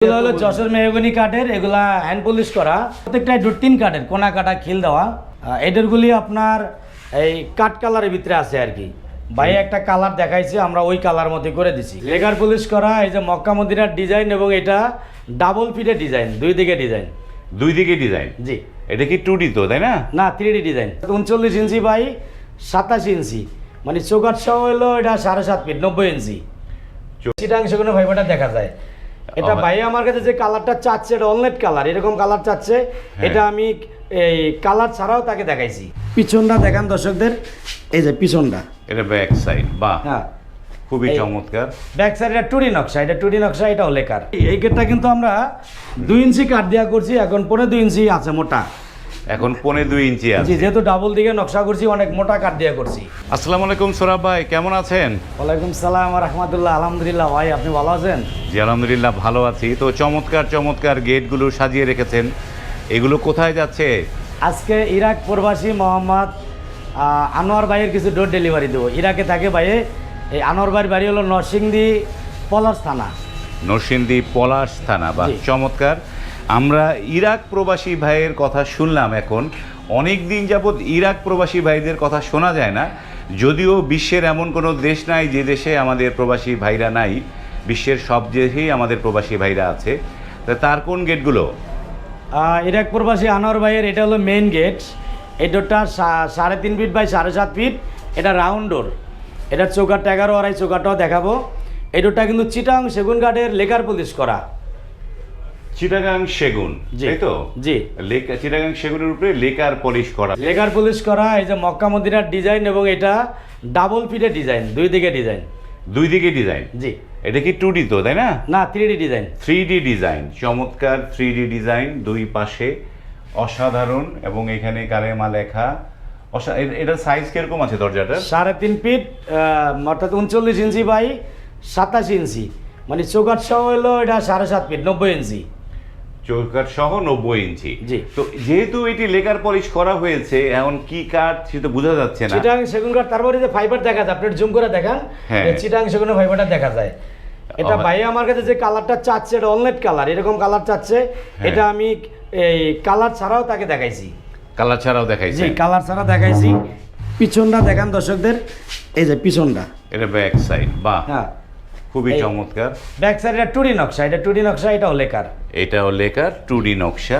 এগুলো হলো যশোর মেহগনি কাঠের, এগুলা হ্যান্ড পলিশ করা, প্রত্যেকটা ডোর 3 কাঠের, কোনা কাটা খিল দেওয়া। এদেরগুলি আপনার এই কাঠ কালারের ভিতরে আছে আর কি। ভাই একটা কালার দেখাইছে, আমরা ওই কালার মধ্যে করে দিছি। লেগার পলিশ করা, এই যে মক্কা মদিনার ডিজাইন, এবং এটা ডাবল ফিটের ডিজাইন, দুই দিকে ডিজাইন। জি, এটা কি 2D তো, তাই না? না, 3D ডিজাইন। 39 ইঞ্চি বাই 87 ইঞ্চি, মানে চৌকাঠ সহ হলো এটা 7.5 ফিট 90 ইঞ্চি। চিটাংশ কোনো ভাইবাটা দেখা যায়। এটা ভাই আমার কাছে যে কালারটা চাচ্ছে, এটা অলনেট কালার, এরকম কালার চাচ্ছে। এটা আমি এই কালার ছাড়াও তাকে দেখাইছি। পিছনটা দেখান দর্শকদের, এই যে পিছনটা, এটা ব্যাক সাইড, বাহ, হ্যাঁ খুবই চমৎকার। ব্যাক সাইড এটা 2D নকশা, এটা 2D নকশা, এটাও লেকার। এই গেটটা কিন্তু আমরা 2 ইঞ্চি কাঠ দেওয়া করছি, এখন 2.5 ইঞ্চি আছে মোটা। এখন 2.5 ইঞ্চি আছে। জি, যেহেতু ডাবল দিকে নকশা করছি, অনেক মোটা কাঠ দেওয়া করছি। আসসালামু আলাইকুম সোরাব ভাই, কেমন আছেন? ওয়ালাইকুম সালাম রাহমাতুল্লাহ। আলহামদুলিল্লাহ ভাই, আপনি ভালো আছেন? জি আলহামদুলিল্লাহ ভালো আছি। তো চমৎকার চমৎকার গেটগুলো সাজিয়ে রেখেছেন, এগুলো কোথায় যাচ্ছে? আজকে ইরাক প্রবাসী মোহাম্মদ আনোয়ার ভাইয়ের কিছু ডোর ডেলিভারি দেবো। ইরাকে থাকে ভাইয়ে। এই আনোয়ার ভাইয়ের বাড়ি হলো নরসিংদী পলাশ থানা। নরসিংদী পলাশ থানা, বা জি। চমৎকার। আমরা ইরাক প্রবাসী ভাইয়ের কথা শুনলাম, এখন অনেক দিন যাবৎ ইরাক প্রবাসী ভাইদের কথা শোনা যায় না। যদিও বিশ্বের এমন কোনো দেশ নাই যে দেশে আমাদের প্রবাসী ভাইরা নাই, বিশ্বের সব দেশেই আমাদের প্রবাসী ভাইরা আছে। তা তার কোন গেটগুলো? ইরাক প্রবাসী আনোয়ার ভাইয়ের এটা হলো মেইন গেট। এই ডোরটা 3.5 ফিট বাই 7.5 ফিট, এটা রাউন্ড ডোর। এটা চৌকাঠটা 11.5 চৌকাঠটাও দেখাবো। এই ডোরটা কিন্তু চিটাং সেগুন কাঠের লেকার পলিশ করা। চিটাগাং সেগুন, জি। তাই তো? জি, চিটাগাং সেগুনের উপরে লেকার পলিশ করা। লেকার পলিশ করা, এই যে মক্কা মদিনার ডিজাইন, এবং এটা ডাবল ফিটের ডিজাইন, দুই দিকে ডিজাইন। দুই দিকে ডিজাইন। জি, এটা কি 2D তো, তাই না? না 3D ডিজাইন। 3D ডিজাইন, চমৎকার 3D ডিজাইন, দুই পাশে অসাধারণ, এবং এখানে কালেমা লেখা। এটা সাইজ কিরকম আছে দরজাটা? 3.5 ফিট, অর্থাৎ 39 ইঞ্চি বাই 87 ইঞ্চি, মানে চৌকাঠ সহ হলো এটা 7.5 ফিট 90 ইঞ্চি। চৌকাঠ সহ 90 ইঞ্চি। জি। তো যেহেতু এটি লেকার পলিশ করা হয়েছে, এখন কি কাঠ সেটা বোঝা যাচ্ছে না। চিটাং সেগুন কাঠ, তারপরে যে ফাইবার দেখা যায়, আপনি জুম করে দেখান। হ্যাঁ। এই চিটাং সেগুনের ফাইবারটা দেখা যায়। এটা ভাই আমার কাছে যে কালারটা চাচ্ছে, এটা অলনেট কালার, এরকম কালার চাচ্ছে। এটা আমি এই কালার ছাড়াও তাকে দেখাইছি। কালার ছাড়াও দেখাইছে? জি, কালার ছাড়া দেখাইছি। পিছনটা দেখান দর্শকদের, এই যে পিছনটা, এটা ব্যাক সাইড, বাহ, হ্যাঁ খুবই এই- চমৎকার। ব্যাক সাইড এটা 2D নকশা, এটা 2D নকশা, এটাও লেকার। এটাও লেকার 2D নকশা।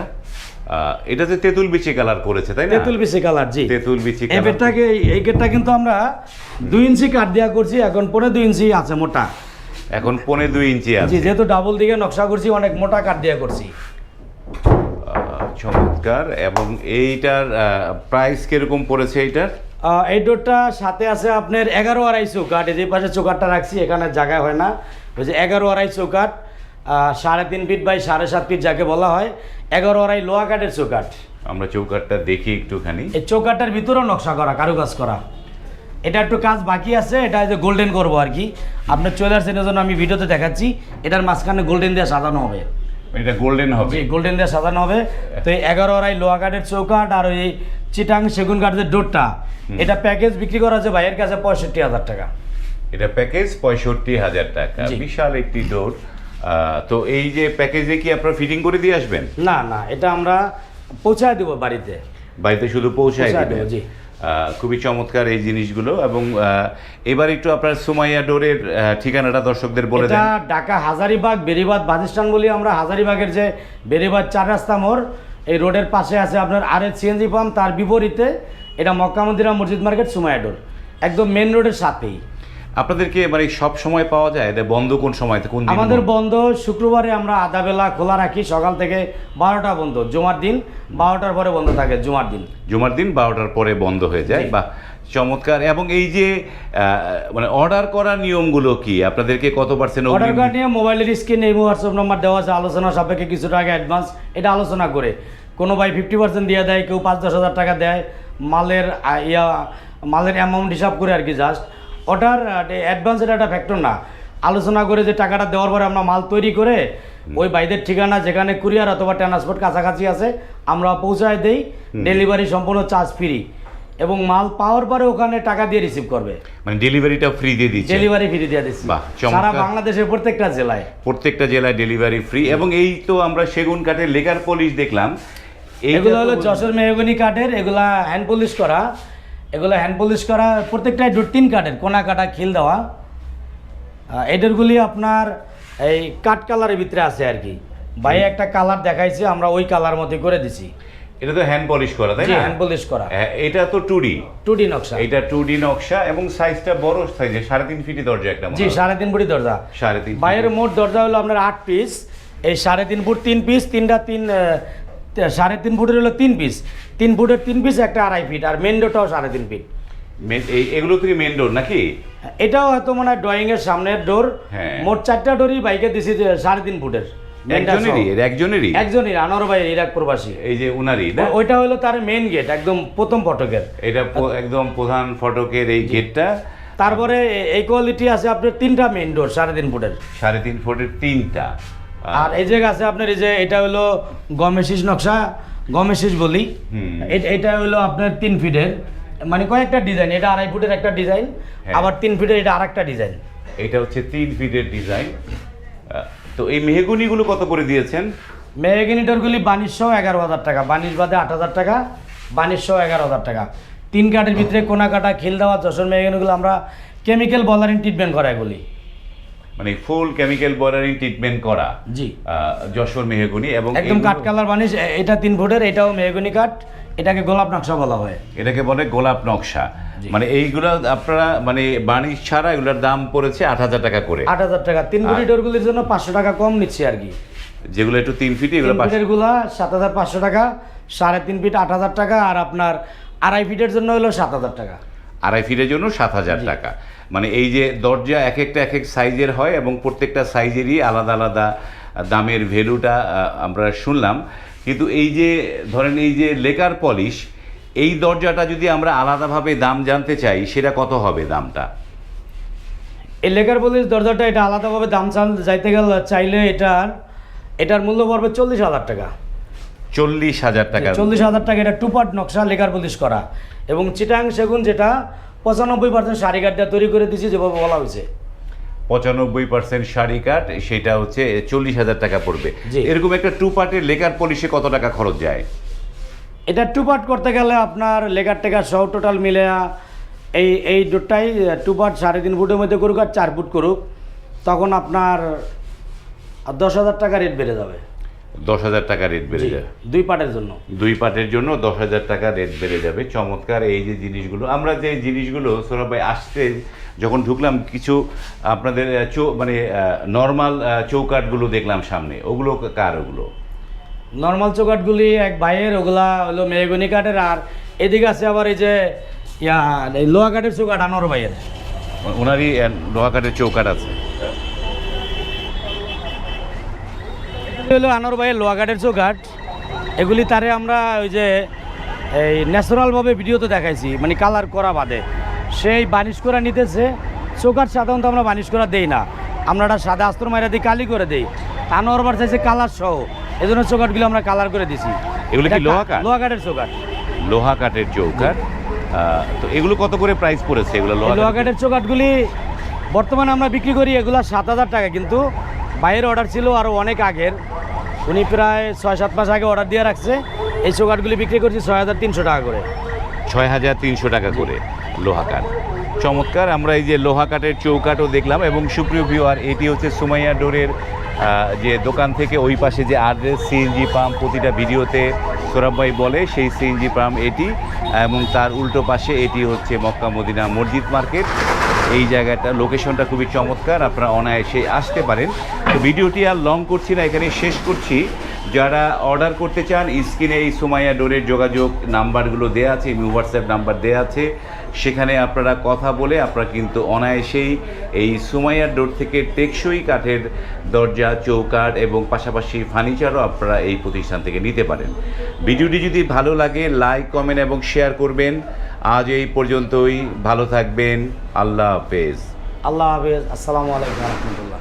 এটাতে তেঁতুল বিচি কালার করেছে, তাই না? তেঁতুল বিচি কালার। জি, তেঁতুল বিচি এই কালার। গেটটাকে, এই গেটটা কিন্তু আমরা 2 ইঞ্চি কাঠ দেওয়া করছি, এখন 2.5 ইঞ্চি আছে মোটা। এখন 2.5 ইঞ্চি আছে। জি, যেহেতু ডাবল দিকে নকশা করছি, অনেক মোটা কাঠ দেওয়া করছি। চমৎকার। এবং এইটার প্রাইস কিরকম পড়েছে এইটার? এই ডোরটা সাথে আছে আপনার 11.5 চৌকাঠ। এই যে পাশে চৌকাঠটা রাখছি, এখানে জায়গা হয় না, ওই যে 11.5 চৌকাঠ, 3.5 ফিট বাই 7.5 ফিট যাকে বলা হয়, 11.5 লোহা কাঠের চৌকাঠ। আমরা চৌকাঠটা দেখি একটুখানি। এই চৌকাঠটার ভিতরেও নকশা করা, কারুকাজ করা। এটা একটু কাজ বাকি আছে, এটা যে গোল্ডেন করবো আর কি। আপনার চলে আসছেন, এর জন্য আমি ভিডিওতে দেখাচ্ছি। এটার মাঝখানে গোল্ডেন দিয়ে সাজানো হবে। এটা গোল্ডেন হবে? জি, গোল্ডেন দিয়ে সাজানো হবে। তো এই 11.5 লোহা কাঠের চৌকাঠ আর ওই চিটাং সেগুন কাঠের ডোরটা, এটা প্যাকেজ বিক্রি করা আছে ভাইয়ের কাছে 65,000 টাকা। এটা প্যাকেজ 65,000 টাকা, জি। বিশাল একটি ডোর। তো এই যে প্যাকেজে কি আপনারা ফিটিং করে দিয়ে আসবেন? না না, এটা আমরা পৌঁছায় দেবো বাড়িতে। বাড়িতে শুধু পৌঁছায় পৌঁছায় দিবেন? দেবো, জি। খুবই চমৎকার এই জিনিসগুলো। এবং এবার একটু আপনার সুমাইয়া ডোরের ঠিকানাটা দর্শকদের বলে এটা দেন। ঢাকা হাজারিবাগ বেরিবাদ বাসস্ট্যান্ড বলি আমরা। হাজারিবাগের যে বেরিবাদ 4 রাস্তা মোড়, এই রোডের পাশে আছে আপনার আরএস সিএনজি পাম্প, তার বিপরীতে এটা মক্কা মদিনা মসজিদ মার্কেট, সুমাইয়া ডোর, একদম মেন রোডের সাথেই। আপনাদেরকে মানে সব সময় পাওয়া যায়? এটা বন্ধ কোন সময়, কোন দিন? আমাদের বন্ধ শুক্রবারে, আমরা আধা বেলা খোলা রাখি, সকাল থেকে 12টা বন্ধ। জুমার দিন 12টার পরে বন্ধ থাকে, জুমার দিন। জুমার দিন 12টার পরে বন্ধ হয়ে যায়, জি। বা চমৎকার। এবং এই যে মানে অর্ডার করার নিয়মগুলো কি? আপনাদেরকে কত পার্সেন্ট অর্ডার কার্ড নিয়ে মোবাইলের স্ক্রিন এই হোয়াটসঅ্যাপ নাম্বার দেওয়া আছে, আলোচনা সাপেক্ষে কিছু টাকা অ্যাডভান্স, এটা আলোচনা করে কোনো ভাই 50% দিয়ে দেয়, কেউ 5-10 হাজার টাকা দেয়, মালের মালের অ্যামাউন্ট হিসাব করে আর কি। জাস্ট অর্ডার অ্যাডভান্স, এটা একটা ফ্যাক্টর না। আলোচনা করে যে টাকাটা দেওয়ার পরে আমরা মাল তৈরি করে ওই ভাইদের ঠিকানা যেখানে কুরিয়ার অথবা ট্রান্সপোর্ট কাছাকাছি আছে, আমরা পৌঁছায় দেই। ডেলিভারি সম্পূর্ণ চার্জ ফ্রি। এবং মাল পাওয়ার পরে ওখানে টাকা দিয়ে রিসিভ করবে, মানে ডেলিভারিটা ফ্রি দিয়ে দিচ্ছে। ডেলিভারি ফ্রি দিয়ে দিচ্ছি বাহ, চমৎকার। সারা বাংলাদেশের প্রত্যেকটা জেলায় ডেলিভারি ফ্রি। এবং এই তো আমরা সেগুন কাঠের লেকার পলিশ দেখলাম, এগুলো হলো যশোর মেহগনি কাঠের, এগুলা হ্যান্ড পলিশ করা, প্রত্যেকটাই ডোর 3 কাঠের, কোনা কাটা, খিল দেওয়া। এদেরগুলি আপনার এই কাঠ কালারের ভিতরে আছে আর কি। ভাই একটা কালার দেখাইছে, আমরা ওই কালার মধ্যে করে দিছি। এটা তো হ্যান্ড পলিশ করা, তাই না? হ্যান্ড পলিশ করা। এটা তো 2D নকশা। এটা 2D নকশা এবং সাইজটা বড় সাইজে, 3.5 ফিট দরজা একটা। জি, 3.5 ফুট দরজা। 3.5 বাইরের মোট দরজা হলো আপনার 8 পিস, এই 3.5 ফুট 3 পিস, 3.5 ফুটের হলো 3 পিস, 3 ফুটের 3 পিস, একটা 2.5 ফিট, আর মেন ডোরটাও 3.5 ফিট। এগুলো থেকে মেন ডোর নাকি? এটাও হয়তো মনে হয় ড্রয়িং এর সামনের ডোর। মোট 4টা ডোরই বাইকে দিছি 3.5 ফুটের। একজনেরই আনোয়ার ভাই, ইরাক প্রবাসী। এই যে উনারই না? ওইটা হলো তার মেইন গেট, একদম প্রথম ফটকের। এটা একদম প্রধান ফটকের এই গেটটা। তারপরে এই কোয়ালিটি আছে আপনার 3টা মেইন ডোর 3.5 ফুটের। 3.5 ফুটের 3টা। আর এই জায়গা আছে আপনার, এই যে এটা হলো গমেশিস নকশা, গমেশিস বলি। এটা হলো আপনার 3 ফিটের, মানে কয়েকটা ডিজাইন। এটা 2.5 ফুটের একটা ডিজাইন, আবার 3 ফিটের এটা আরেকটা ডিজাইন। এটা হচ্ছে 3 ফিটের ডিজাইন। তো এই মেহগনিগুলো কত করে দিয়েছেন? মেহগনি ডোরগুলি বানিশ সহ 11,000 টাকা, বানিশ বাদে 8,000 টাকা, বানিশ সহ 11,000 টাকা। 3 কাঠের ভিতরে কোনা কাটা, খিল দেওয়া যশোর মেহগনিগুলো আমরা কেমিক্যাল বলারিং ট্রিটমেন্ট করা, এগুলি মানে ফুল কেমিক্যাল বলারিং ট্রিটমেন্ট করা। জি, যশোর মেহগনি। এবং একদম কাঠ কালার বানিশ। এটা 3 ফুটের, এটাও মেহগনি কাঠ, এটাকে গোলাপ নকশা বলা হয়। এটাকে বলে গোলাপ নকশা। মানে এইগুলো আপনারা মানে বানিশ ছাড়া এগুলোর দাম পড়েছে 8,000 টাকা করে। 8,000 টাকা। 3 ফুটি ডোরগুলির জন্য 500 টাকা কম নিচ্ছি আর কি। যেগুলো একটু 3 ফিট, এগুলো 7,500 টাকা, 3.5 ফিট 8,000 টাকা, আর আপনার 2.5 ফিটের জন্য হলো 7,000 টাকা। 2.5 ফিটের জন্য 7,000 টাকা। মানে এই যে দরজা এক একটা এক এক সাইজের হয় এবং প্রত্যেকটা সাইজেরই আলাদা আলাদা দামের ভ্যালুটা আমরা শুনলাম। কিন্তু এই যে ধরেন এই যে লেকার পলিশ, এই দরজাটা যদি আমরা আলাদাভাবে দাম জানতে চাই, সেটা কত হবে দামটা? এই লেকার পলিশ দরজাটা এটা আলাদাভাবে দাম যাইতে গেলে চাইলে এটার মূল্য পড়বে 40,000 টাকা। 40,000 টাকা। 40,000 টাকা। এটা 2 পার্ট নকশা, লেকার পলিশ করা, এবং চিটাং সেগুন, যেটা 95% শাড়ি কাঠ দিয়ে তৈরি করে দিয়েছি, যেভাবে বলা হয়েছে। 95% শাড়ি কাঠ, সেটা হচ্ছে 40,000 টাকা পড়বে। এরকম একটা 2 পার্টের লেকার পলিশে কত টাকা খরচ যায়? এটা 2 পার্ট করতে গেলে আপনার লেকার টেকার সহ টোটাল মিলে এই ডোরটাই 2 পার্ট 3.5 ফুটের মধ্যে করুক আর 4 ফুট করুক, তখন আপনার 10,000 টাকা রেট বেড়ে যাবে। 10,000 টাকা রেট বেড়ে যাবে 2 পার্টের জন্য। 2 পার্টের জন্য 10,000 টাকা রেট বেড়ে যাবে। চমৎকার। এই যে জিনিসগুলো, আমরা যে জিনিসগুলো সৌরভ ভাই আসতে যখন ঢুকলাম, কিছু আপনাদের মানে নর্মাল চৌকাঠগুলো দেখলাম সামনে, ওগুলো কার? ওগুলো নর্মাল চৌকাঠগুলি এক ভাইয়ের, ওগুলা হলো মেহগনি কাঠের। আর এদিকে আছে আবার এই যে লোহা কাঠের চৌকাঠ, আনোয়ার ভাইয়ের। ওনারই লোহা কাঠের চৌকাঠ আছে। হলো আনোয়ার ভাইয়ের লোহা কাঠের চৌকাঠ। এগুলি তারে আমরা ওই যে এই ন্যাচারালভাবে ভিডিওতে দেখাইছি, মানে কালার করা বাদে সেই বানিশ করা নিতেছে। চৌকাঠ সাধারণত আমরা বানিশ করা দেই না, আমরা একটা সাদা আস্তর মাইরা দিই, কালি করে দেই। আনোয়ার ভাই চাইছে কালার সহ, এই জন্য চৌকাঠগুলো আমরা কালার করে দিছি। এগুলো কি লোহা কাঠ? লোহা কাঠের চৌকাঠ। লোহা কাঠের চৌকাঠ। তো এগুলো কত করে প্রাইস পড়েছে? এগুলো লোহা কাঠের চৌকাঠগুলি বর্তমানে আমরা বিক্রি করি এগুলা 7,000 টাকা, কিন্তু বাইরের অর্ডার ছিল আরও অনেক আগের, উনি প্রায় 6-7 মাস আগে অর্ডার দিয়ে রাখছে। এই চৌকাঠগুলি বিক্রি করছি 6,300 টাকা করে। 6,300 টাকা করে লোহা কাঠ। চমৎকার। আমরা এই যে লোহা কাঠের চৌকাঠও দেখলাম। এবং সুপ্রিয় ভিউয়ার, এটি হচ্ছে সুমাইয়া ডোরের যে দোকান থেকে ওই পাশে যে আড্রেস, সিএনজি পাম্প প্রতিটা ভিডিওতে সৌরভ ভাই বলে, সেই সিএনজি পাম্প এটি, এবং তার উল্টো পাশে এটি হচ্ছে মক্কা মদিনা মসজিদ মার্কেট। এই জায়গাটা লোকেশনটা খুবই চমৎকার, আপনারা অনায়াসে আসতে পারেন। তো ভিডিওটি আর লং করছি না, এখানে শেষ করছি। যারা অর্ডার করতে চান, স্ক্রিনে এই সুমাইয়া ডোরের যোগাযোগ নাম্বারগুলো দেওয়া আছে, হোয়াটসঅ্যাপ নাম্বার দেওয়া আছে, সেখানে আপনারা কথা বলে আপনারা কিন্তু অনায়াসেই এই সুমাইয়া ডোর থেকে টেকসই কাঠের দরজা, চৌকাঠ এবং পাশাপাশি ফার্নিচারও আপনারা এই প্রতিষ্ঠান থেকে নিতে পারেন। ভিডিওটি যদি ভালো লাগে, লাইক, কমেন্ট এবং শেয়ার করবেন। আজ এই পর্যন্তই। ভালো থাকবেন। আল্লাহ হাফেজ। আল্লাহ হাফেজ। আসসালামু আলাইকুম রহমতুল্লাহ।